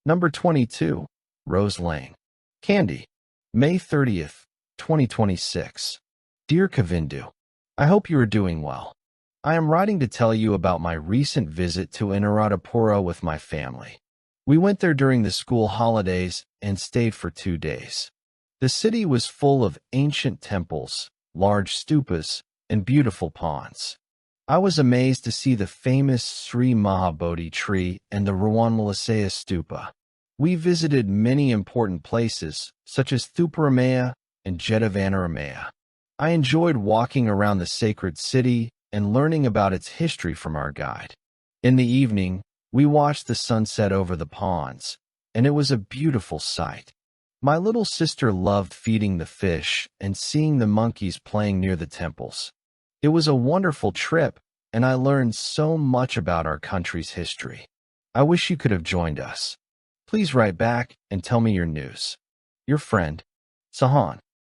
Number 22. Rose Lane. Candy. May 30th, 2026. Dear Kavindu, I hope you are doing well. I am writing to tell you about my recent visit to Anuradhapura with my family. We went there during the school holidays and stayed for 2 days. The city was full of ancient temples, large stupas, and beautiful ponds. I was amazed to see the famous Sri Mahabodhi tree and the Rawanmalasaya stupa. We visited many important places, such as Thuparamaya and Jetavanaramaya. I enjoyed walking around the sacred city and learning about its history from our guide. In the evening, we watched the sunset over the ponds, and it was a beautiful sight. My little sister loved feeding the fish and seeing the monkeys playing near the temples. It was a wonderful trip, and I learned so much about our country's history. I wish you could have joined us. Please write back and tell me your news. Your friend, Sahan.